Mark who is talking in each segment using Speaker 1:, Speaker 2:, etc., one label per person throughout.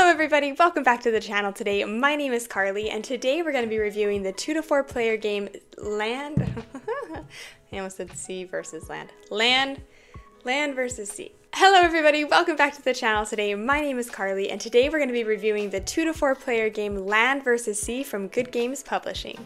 Speaker 1: Hello everybody, welcome back to the channel today. My name is Carly and today we're going to be reviewing the 2 to 4 player game Land. I almost said sea versus land. Land versus sea. Hello everybody, welcome back to the channel today. My name is Carly and today we're going to be reviewing the 2 to 4 player game Land vs. Sea from Good Games Publishing.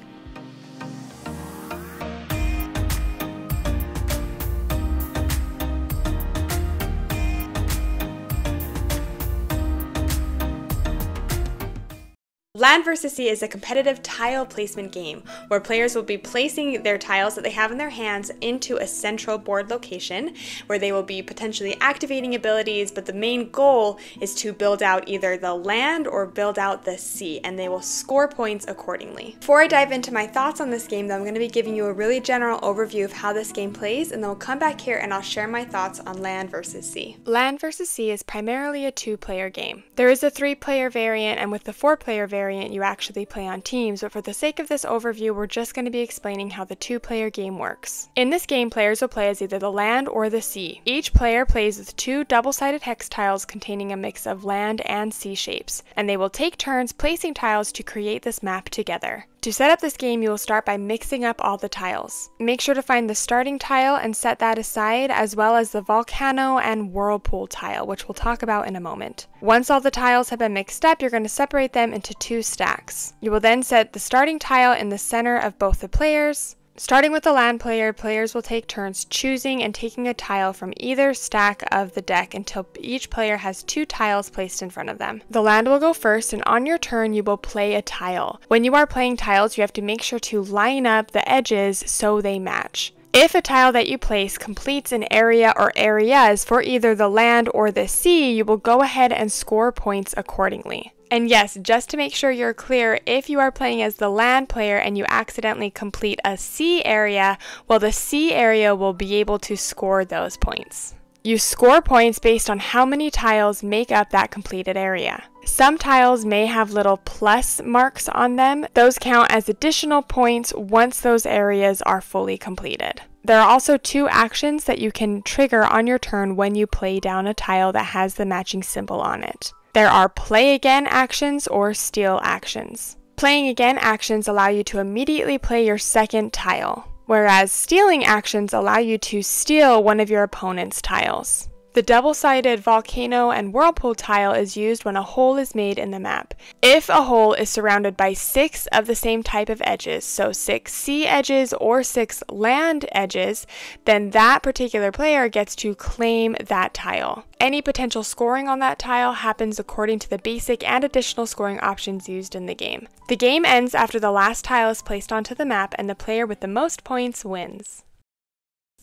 Speaker 1: Land vs. Sea is a competitive tile placement game where players will be placing their tiles that they have in their hands into a central board location where they will be potentially activating abilities, but the main goal is to build out either the land or build out the sea, and they will score points accordingly. Before I dive into my thoughts on this game, though, I'm going to be giving you a really general overview of how this game plays, and then we'll come back here and I'll share my thoughts on Land vs. Sea. Land vs. Sea is primarily a 2-player game. There is a 3-player variant, and with the 4-player variant, you actually play on teams, but for the sake of this overview, we're just going to be explaining how the 2-player game works. In this game, players will play as either the land or the sea. Each player plays with 2 double-sided hex tiles containing a mix of land and sea shapes, and they will take turns placing tiles to create this map together. To set up this game, you will start by mixing up all the tiles. Make sure to find the starting tile and set that aside, as well as the volcano and whirlpool tile, which we'll talk about in a moment. Once all the tiles have been mixed up, you're going to separate them into 2 stacks. You will then set the starting tile in the center of both the players. Starting with the land player, players will take turns choosing and taking a tile from either stack of the deck until each player has 2 tiles placed in front of them. The land will go first, and on your turn you will play a tile. When you are playing tiles, you have to make sure to line up the edges so they match. If a tile that you place completes an area or areas for either the land or the sea, you will go ahead and score points accordingly. And yes, just to make sure you're clear, if you are playing as the land player and you accidentally complete a sea area, well, the sea area will be able to score those points. You score points based on how many tiles make up that completed area. Some tiles may have little plus marks on them. Those count as additional points once those areas are fully completed. There are also 2 actions that you can trigger on your turn when you play down a tile that has the matching symbol on it. There are play again actions or steal actions. Playing again actions allow you to immediately play your second tile, whereas stealing actions allow you to steal one of your opponent's tiles. The double-sided volcano and whirlpool tile is used when a hole is made in the map. If a hole is surrounded by 6 of the same type of edges, so 6 sea edges or 6 land edges, then that particular player gets to claim that tile. Any potential scoring on that tile happens according to the basic and additional scoring options used in the game. The game ends after the last tile is placed onto the map and the player with the most points wins.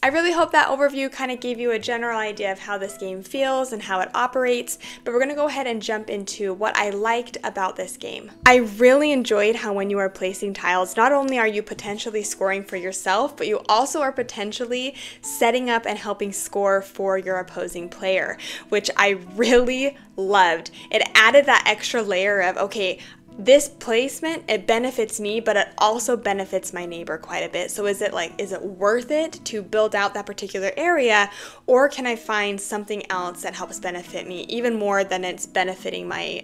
Speaker 1: I really hope that overview kind of gave you a general idea of how this game feels and how it operates, but we're going to go ahead and jump into what I liked about this game. I really enjoyed how when you are placing tiles, not only are you potentially scoring for yourself, but you also are potentially setting up and helping score for your opposing player, which I really loved. It added that extra layer of, okay, this placement, it benefits me, but it also benefits my neighbor quite a bit. So is it worth it to build out that particular area, or can I find something else that helps benefit me even more than it's benefiting my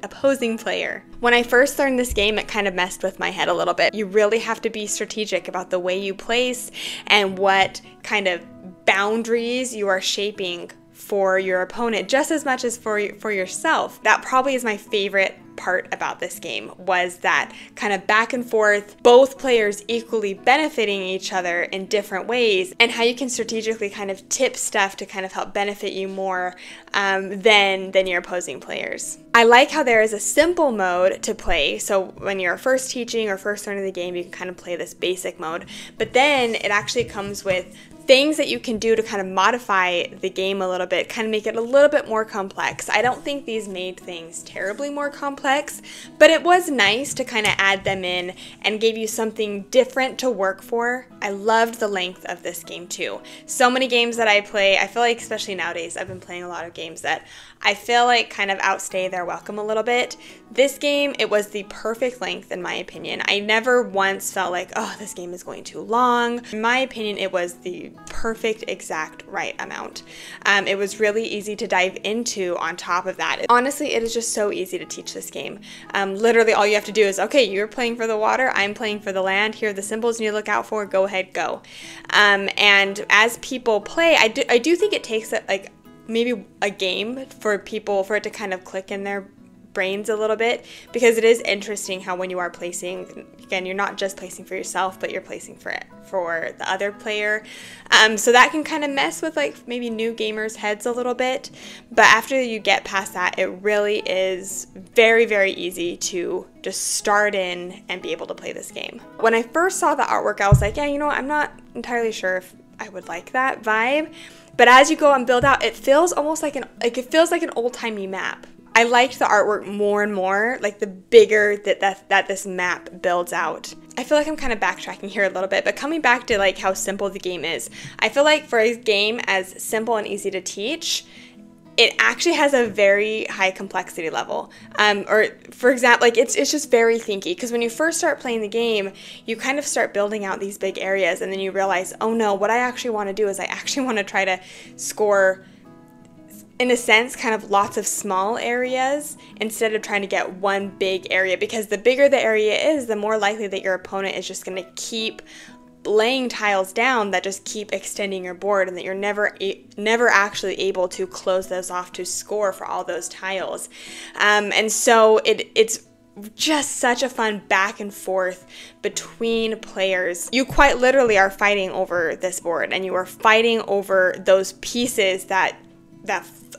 Speaker 1: opposing player? When I first learned this game, it kind of messed with my head a little bit. You really have to be strategic about the way you place and what kind of boundaries you are shaping for your opponent just as much as for yourself. That probably is my favorite part about this game, was that kind of back and forth, both players equally benefiting each other in different ways, and how you can strategically kind of tip stuff to kind of help benefit you more than your opposing players. I like how there is a simple mode to play, so when you're first teaching or first learning the game, you can kind of play this basic mode, but then it actually comes with things that you can do to kind of modify the game a little bit, kind of make it a little bit more complex. I don't think these made things terribly more complex, but it was nice to kind of add them in and gave you something different to work for. I loved the length of this game too. So many games that I play, I feel like especially nowadays, I've been playing a lot of games that I feel like kind of outstay their welcome a little bit. This game, it was the perfect length in my opinion. I never once felt like, oh, this game is going too long. In my opinion, it was the perfect exact right amount. It was really easy to dive into on top of that. Honestly, it is just so easy to teach this game. Literally all you have to do is, okay, you're playing for the water, I'm playing for the land, here are the symbols you need to look out for, go ahead, go. And as people play, I do think it takes like maybe a game for it to kind of click in their brains a little bit, because it is interesting how when you are placing, again, you're not just placing for yourself, but you're placing for the other player. So that can kind of mess with like maybe new gamers' heads a little bit. But after you get past that, it really is very, very easy to just start in and be able to play this game. When I first saw the artwork, I was like, yeah, you know what? I'm not entirely sure if I would like that vibe. But as you go and build out, it feels almost like it feels like an old-timey map. I liked the artwork more and more, like the bigger that this map builds out. I feel like I'm kind of backtracking here a little bit, but coming back to like how simple the game is, I feel like for a game as simple and easy to teach, it actually has a very high complexity level. Or for example, like it's just very thinky, because when you first start playing the game, you kind of start building out these big areas, and then you realize, oh no, what I actually want to do is I actually want to try to score, in a sense, kind of lots of small areas instead of trying to get one big area, because the bigger the area is, the more likely that your opponent is just going to keep laying tiles down that just keep extending your board, and that you're never actually able to close those off to score for all those tiles. And so it's just such a fun back and forth between players. You quite literally are fighting over this board, and you are fighting over those pieces that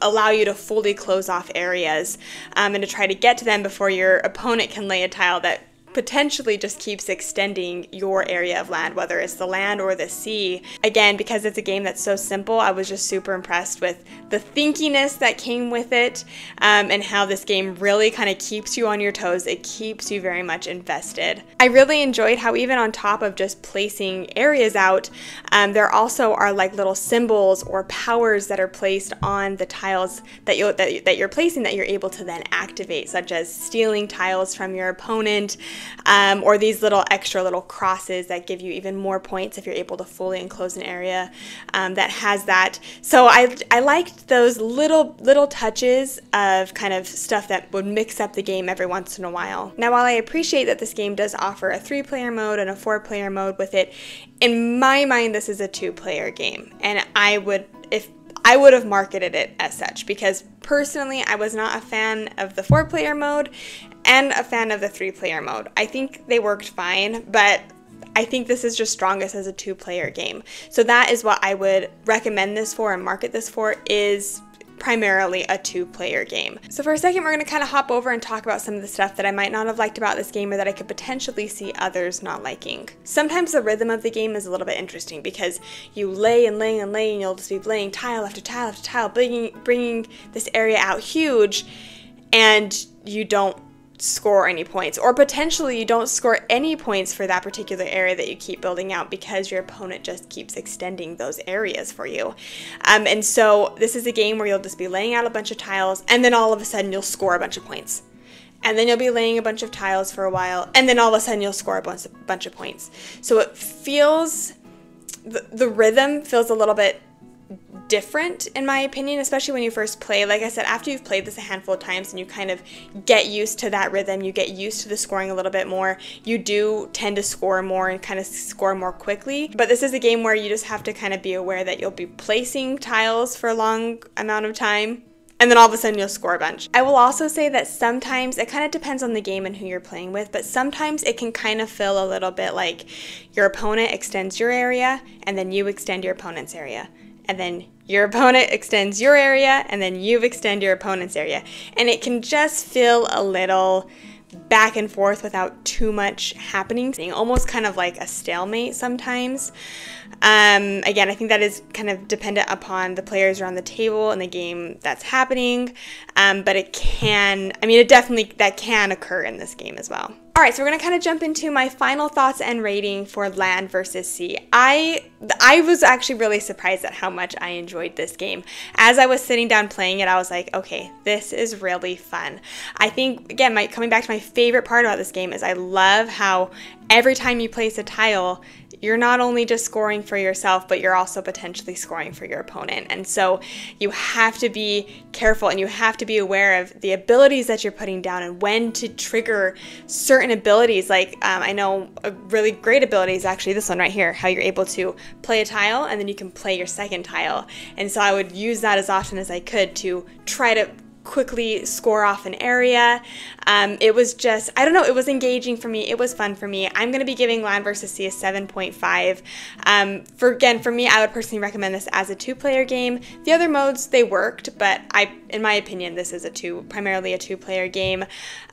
Speaker 1: allow you to fully close off areas, and to try to get to them before your opponent can lay a tile that potentially just keeps extending your area of land, whether it's the land or the sea. Again, because it's a game that's so simple, I was just super impressed with the thinkiness that came with it, and how this game really kind of keeps you on your toes. It keeps you very much invested. I really enjoyed how even on top of just placing areas out, there also are like little symbols or powers that are placed on the tiles that you're placing that you're able to then activate, such as stealing tiles from your opponent, or these extra little crosses that give you even more points if you're able to fully enclose an area that has that. So I liked those little touches of kind of stuff that would mix up the game every once in a while. Now, while I appreciate that this game does offer a 3-player mode and a 4-player mode with it, in my mind this is a 2-player game, and I would have marketed it as such, because personally I was not a fan of the 4-player mode and a fan of the 3-player mode. I think they worked fine, but I think this is just strongest as a 2-player game. So that is what I would recommend this for and market this for, is primarily a 2-player game. So for a second, we're going to kind of hop over and talk about some of the stuff that I might not have liked about this game, or that I could potentially see others not liking. Sometimes the rhythm of the game is a little bit interesting, because you lay and lay and lay, and you'll just be laying tile after tile after tile, bringing this area out huge, and you don't score any points, or potentially you don't score any points for that particular area that you keep building out, because your opponent just keeps extending those areas for you. And so this is a game where you'll just be laying out a bunch of tiles, and then all of a sudden you'll score a bunch of points. And then you'll be laying a bunch of tiles for a while, and then all of a sudden you'll score a bunch of points. So it feels, the rhythm feels a little bit different in my opinion, especially when you first play. Like I said, after you've played this a handful of times and you kind of get used to that rhythm, you get used to the scoring a little bit more, you do tend to score more and kind of score more quickly. But this is a game where you just have to kind of be aware that you'll be placing tiles for a long amount of time, and then all of a sudden you'll score a bunch. I will also say that sometimes, it kind of depends on the game and who you're playing with, but sometimes it can kind of feel a little bit like your opponent extends your area, and then you extend your opponent's area. And then your opponent extends your area, and then you extend your opponent's area. And it can just feel a little back and forth without too much happening, almost kind of like a stalemate sometimes. Again, I think that is kind of dependent upon the players around the table and the game that's happening, but it definitely, that can occur in this game as well. All right, so we're gonna kind of jump into my final thoughts and rating for Land versus Sea. I was actually really surprised at how much I enjoyed this game. As I was sitting down playing it, I was like, okay, this is really fun. I think, again, coming back to my favorite part about this game is I love how every time you place a tile, you're not only just scoring for yourself, but you're also potentially scoring for your opponent. And so you have to be careful and you have to be aware of the abilities that you're putting down and when to trigger certain abilities. Like I know a really great ability is actually this one right here, how you're able to play a tile and then you can play your second tile. And so I would use that as often as I could to try to quickly score off an area. It was just, I don't know, it was engaging for me. It was fun for me. I'm going to be giving Land vs. Sea a 7.5. For me, I would personally recommend this as a 2-player game. The other modes, they worked, but in my opinion, this is primarily a 2-player game.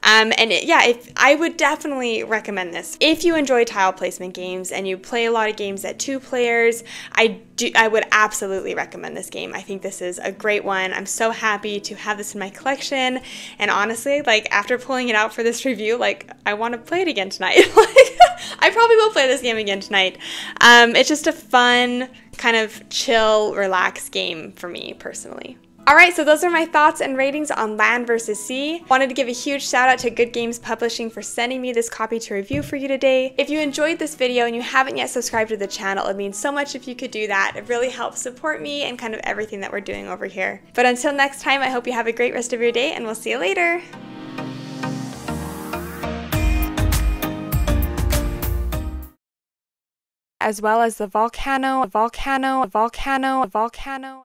Speaker 1: I would definitely recommend this. If you enjoy tile placement games and you play a lot of games at 2 players, I would absolutely recommend this game. I think this is a great one. I'm so happy to have this in my collection, and honestly, like, after pulling it out for this review, like, I want to play it again tonight. I probably will play this game again tonight. It's just a fun, kind of chill, relaxed game for me personally. Alright, so those are my thoughts and ratings on Land vs. Sea. Wanted to give a huge shout out to Good Games Publishing for sending me this copy to review for you today. If you enjoyed this video and you haven't yet subscribed to the channel, it means so much if you could do that. It really helps support me and kind of everything that we're doing over here. But until next time, I hope you have a great rest of your day and we'll see you later. As well as the volcano.